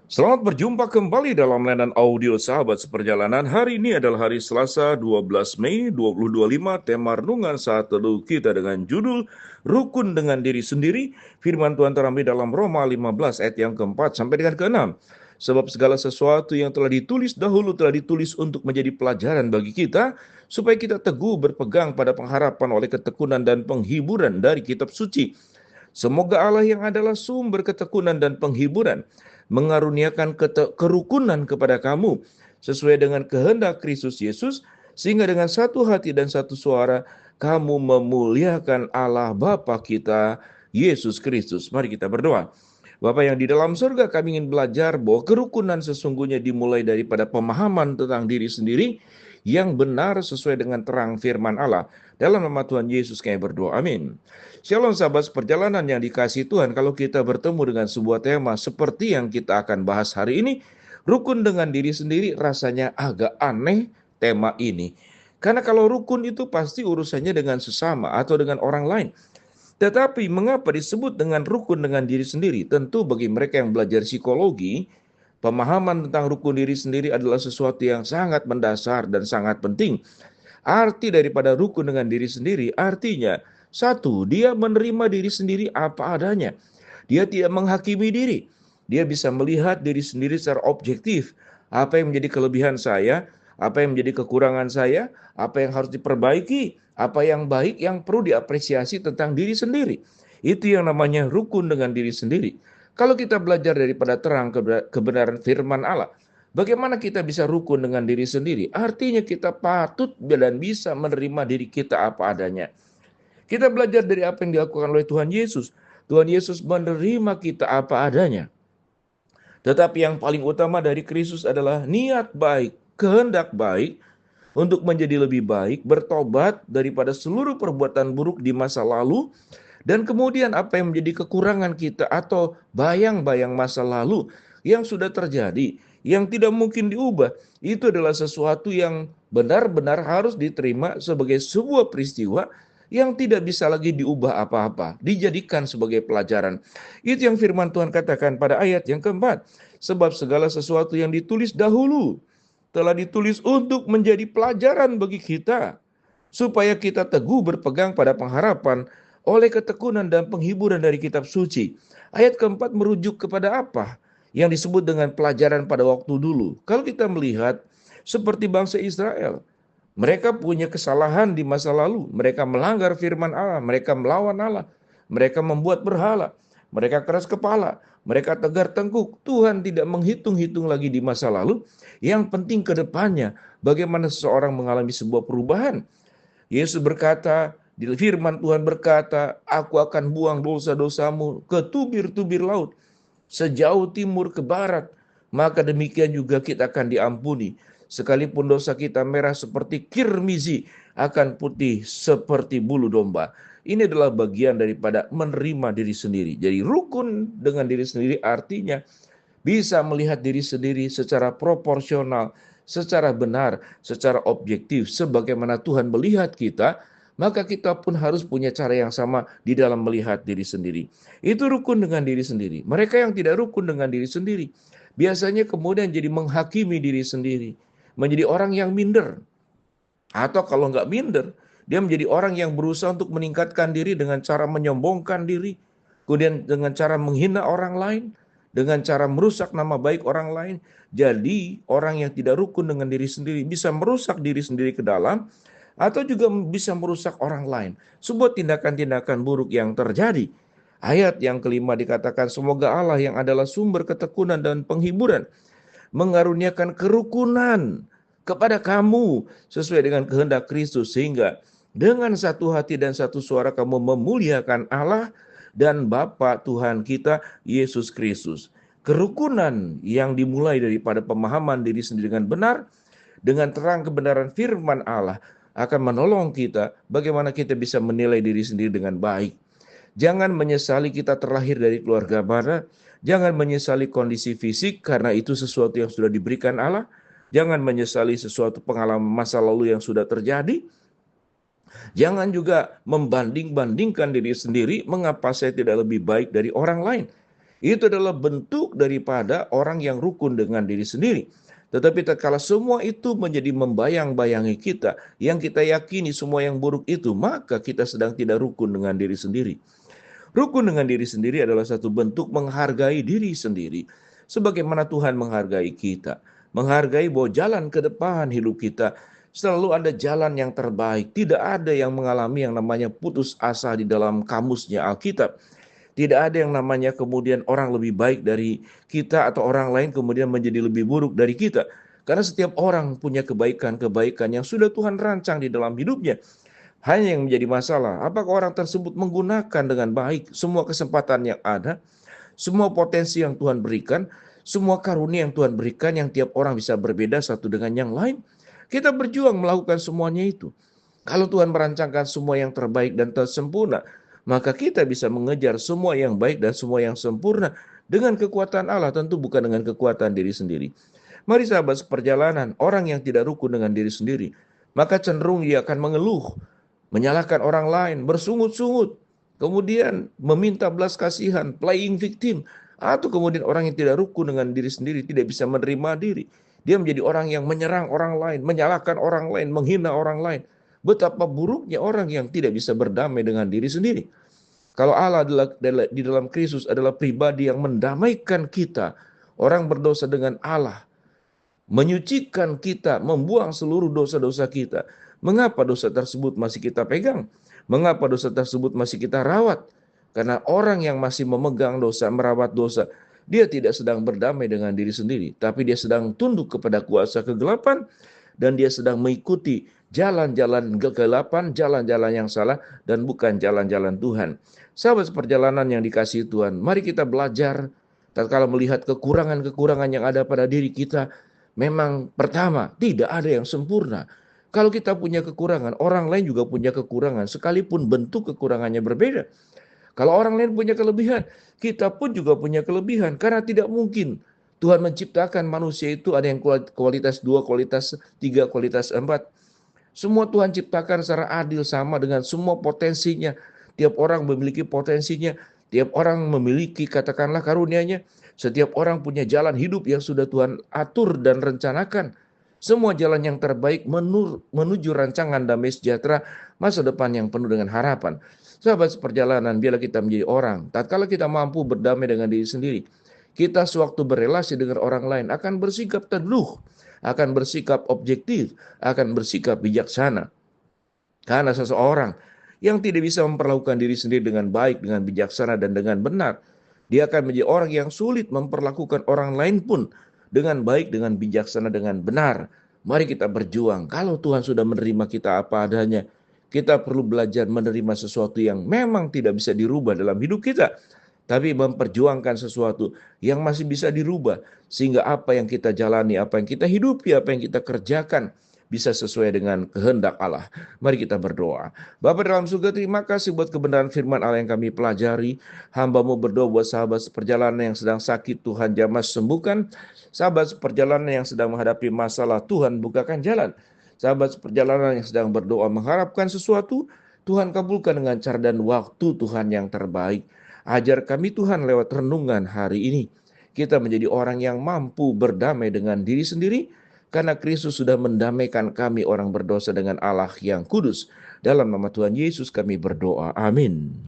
Selamat berjumpa kembali dalam layanan audio Sahabat Seperjalanan. Hari ini adalah hari Selasa 12 Mei 2025. Tema renungan saat teduh kita dengan judul Rukun dengan Diri Sendiri. Firman Tuhan terambil dalam Roma 15 ayat yang keempat sampai dengan keenam. Sebab segala sesuatu yang telah ditulis dahulu telah ditulis untuk menjadi pelajaran bagi kita, supaya kita teguh berpegang pada pengharapan oleh ketekunan dan penghiburan dari kitab suci. Semoga Allah yang adalah sumber ketekunan dan penghiburan mengaruniakan kerukunan kepada kamu sesuai dengan kehendak Kristus Yesus, sehingga dengan satu hati dan satu suara kamu memuliakan Allah Bapa kita Yesus Kristus. Mari kita berdoa. Bapa yang di dalam surga, kami ingin belajar bahwa kerukunan sesungguhnya dimulai daripada pemahaman tentang diri sendiri yang benar sesuai dengan terang firman Allah. Dalam nama Tuhan Yesus kami berdoa, amin. Shalom sahabat perjalanan yang dikasihi Tuhan. Kalau kita bertemu dengan sebuah tema seperti yang kita akan bahas hari ini, rukun dengan diri sendiri, rasanya agak aneh tema ini. Karena kalau rukun itu pasti urusannya dengan sesama atau dengan orang lain. Tetapi mengapa disebut dengan rukun dengan diri sendiri? Tentu bagi mereka yang belajar psikologi, pemahaman tentang rukun diri sendiri adalah sesuatu yang sangat mendasar dan sangat penting. Arti daripada rukun dengan diri sendiri artinya, satu, dia menerima diri sendiri apa adanya. Dia tidak menghakimi diri. Dia bisa melihat diri sendiri secara objektif. Apa yang menjadi kelebihan saya, apa yang menjadi kekurangan saya, apa yang harus diperbaiki, apa yang baik yang perlu diapresiasi tentang diri sendiri. Itu yang namanya rukun dengan diri sendiri. Kalau kita belajar daripada terang kebenaran firman Allah, bagaimana kita bisa rukun dengan diri sendiri? Artinya kita patut dan bisa menerima diri kita apa adanya. Kita belajar dari apa yang dilakukan oleh Tuhan Yesus. Tuhan Yesus menerima kita apa adanya. Tetapi yang paling utama dari Kristus adalah niat baik, kehendak baik, untuk menjadi lebih baik, bertobat daripada seluruh perbuatan buruk di masa lalu, dan kemudian apa yang menjadi kekurangan kita atau bayang-bayang masa lalu yang sudah terjadi, yang tidak mungkin diubah, itu adalah sesuatu yang benar-benar harus diterima sebagai sebuah peristiwa yang tidak bisa lagi diubah apa-apa, dijadikan sebagai pelajaran. Itu yang firman Tuhan katakan pada ayat yang keempat. Sebab segala sesuatu yang ditulis dahulu telah ditulis untuk menjadi pelajaran bagi kita, supaya kita teguh berpegang pada pengharapan oleh ketekunan dan penghiburan dari kitab suci. Ayat keempat merujuk kepada apa yang disebut dengan pelajaran pada waktu dulu. Kalau kita melihat seperti bangsa Israel, mereka punya kesalahan di masa lalu. Mereka melanggar firman Allah, mereka melawan Allah, mereka membuat berhala, mereka keras kepala, mereka tegar tengkuk. Tuhan tidak menghitung-hitung lagi di masa lalu. Yang penting ke depannya, bagaimana seseorang mengalami sebuah perubahan. Yesus berkata, di firman Tuhan berkata, aku akan buang dosa-dosamu ke tubir-tubir laut, sejauh timur ke barat, maka demikian juga kita akan diampuni. Sekalipun dosa kita merah seperti kirmizi, akan putih seperti bulu domba. Ini adalah bagian daripada menerima diri sendiri. Jadi rukun dengan diri sendiri artinya bisa melihat diri sendiri secara proporsional, secara benar, secara objektif, sebagaimana Tuhan melihat kita, maka kita pun harus punya cara yang sama di dalam melihat diri sendiri. Itu rukun dengan diri sendiri. Mereka yang tidak rukun dengan diri sendiri, biasanya kemudian jadi menghakimi diri sendiri, menjadi orang yang minder. Atau kalau nggak minder, dia menjadi orang yang berusaha untuk meningkatkan diri dengan cara menyombongkan diri, kemudian dengan cara menghina orang lain, dengan cara merusak nama baik orang lain. Jadi orang yang tidak rukun dengan diri sendiri bisa merusak diri sendiri ke dalam, atau juga bisa merusak orang lain. Sebuah tindakan-tindakan buruk yang terjadi. Ayat yang kelima dikatakan, semoga Allah yang adalah sumber ketekunan dan penghiburan mengaruniakan kerukunan kepada kamu sesuai dengan kehendak Kristus, sehingga dengan satu hati dan satu suara kamu memuliakan Allah dan Bapa Tuhan kita Yesus Kristus. Kerukunan yang dimulai daripada pemahaman diri sendiri dengan benar, dengan terang kebenaran firman Allah, akan menolong kita bagaimana kita bisa menilai diri sendiri dengan baik. Jangan menyesali kita terlahir dari keluarga mana. Jangan menyesali kondisi fisik, karena itu sesuatu yang sudah diberikan Allah. Jangan menyesali sesuatu pengalaman masa lalu yang sudah terjadi. Jangan juga membanding-bandingkan diri sendiri, mengapa saya tidak lebih baik dari orang lain. Itu adalah bentuk daripada orang yang rukun dengan diri sendiri. Tetapi tatkala semua itu menjadi membayang-bayangi kita, yang kita yakini semua yang buruk itu, maka kita sedang tidak rukun dengan diri sendiri. Rukun dengan diri sendiri adalah satu bentuk menghargai diri sendiri. Sebagaimana Tuhan menghargai kita. Menghargai bahwa jalan ke depan hidup kita selalu ada jalan yang terbaik. Tidak ada yang mengalami yang namanya putus asa di dalam kamusnya Alkitab. Tidak ada yang namanya kemudian orang lebih baik dari kita atau orang lain kemudian menjadi lebih buruk dari kita. Karena setiap orang punya kebaikan-kebaikan yang sudah Tuhan rancang di dalam hidupnya. Hanya yang menjadi masalah, apakah orang tersebut menggunakan dengan baik semua kesempatan yang ada, semua potensi yang Tuhan berikan, semua karunia yang Tuhan berikan yang tiap orang bisa berbeda satu dengan yang lain. Kita berjuang melakukan semuanya itu. Kalau Tuhan merancangkan semua yang terbaik dan tersempurna, maka kita bisa mengejar semua yang baik dan semua yang sempurna dengan kekuatan Allah, tentu bukan dengan kekuatan diri sendiri. Mari sahabat seperjalanan, orang yang tidak rukun dengan diri sendiri, maka cenderung ia akan mengeluh, menyalahkan orang lain, bersungut-sungut, kemudian meminta belas kasihan, playing victim, atau kemudian orang yang tidak rukun dengan diri sendiri, tidak bisa menerima diri. Dia menjadi orang yang menyerang orang lain, menyalahkan orang lain, menghina orang lain. Betapa buruknya orang yang tidak bisa berdamai dengan diri sendiri. Kalau Allah di dalam Kristus adalah pribadi yang mendamaikan kita, orang berdosa dengan Allah, menyucikan kita, membuang seluruh dosa-dosa kita. Mengapa dosa tersebut masih kita pegang? Mengapa dosa tersebut masih kita rawat? Karena orang yang masih memegang dosa, merawat dosa, dia tidak sedang berdamai dengan diri sendiri, tapi dia sedang tunduk kepada kuasa kegelapan, dan dia sedang mengikuti jalan-jalan kegelapan, jalan-jalan yang salah, dan bukan jalan-jalan Tuhan. Sahabat seperjalanan yang dikasihi Tuhan, mari kita belajar tatkala melihat kekurangan-kekurangan yang ada pada diri kita. Memang pertama, tidak ada yang sempurna. Kalau kita punya kekurangan, orang lain juga punya kekurangan, sekalipun bentuk kekurangannya berbeda. Kalau orang lain punya kelebihan, kita pun juga punya kelebihan. Karena tidak mungkin Tuhan menciptakan manusia itu ada yang kualitas 2, kualitas 3, kualitas 4. Semua Tuhan ciptakan secara adil sama dengan semua potensinya. Tiap orang memiliki potensinya. Tiap orang memiliki katakanlah karunia-Nya. Setiap orang punya jalan hidup yang sudah Tuhan atur dan rencanakan. Semua jalan yang terbaik menuju rancangan damai sejahtera masa depan yang penuh dengan harapan. Sahabat seperjalanan, biarlah kita menjadi orang. Tatkala kita mampu berdamai dengan diri sendiri, kita sewaktu berelasi dengan orang lain akan bersikap teduh, akan bersikap objektif, akan bersikap bijaksana. Karena seseorang yang tidak bisa memperlakukan diri sendiri dengan baik, dengan bijaksana, dan dengan benar, dia akan menjadi orang yang sulit memperlakukan orang lain pun dengan baik, dengan bijaksana, dengan benar. Mari kita berjuang. Kalau Tuhan sudah menerima kita apa adanya, kita perlu belajar menerima sesuatu yang memang tidak bisa dirubah dalam hidup kita, tapi memperjuangkan sesuatu yang masih bisa dirubah, sehingga apa yang kita jalani, apa yang kita hidupi, apa yang kita kerjakan bisa sesuai dengan kehendak Allah. Mari kita berdoa. Bapa dalam surga, terima kasih buat kebenaran firman Allah yang kami pelajari. Hamba-Mu berdoa buat sahabat seperjalanan yang sedang sakit, Tuhan jamah sembuhkan. Sahabat seperjalanan yang sedang menghadapi masalah, Tuhan bukakan jalan. Sahabat seperjalanan yang sedang berdoa mengharapkan sesuatu, Tuhan kabulkan dengan cara dan waktu Tuhan yang terbaik. Ajar kami Tuhan lewat renungan hari ini. Kita menjadi orang yang mampu berdamai dengan diri sendiri, karena Kristus sudah mendamaikan kami orang berdosa dengan Allah yang kudus. Dalam nama Tuhan Yesus kami berdoa. Amin.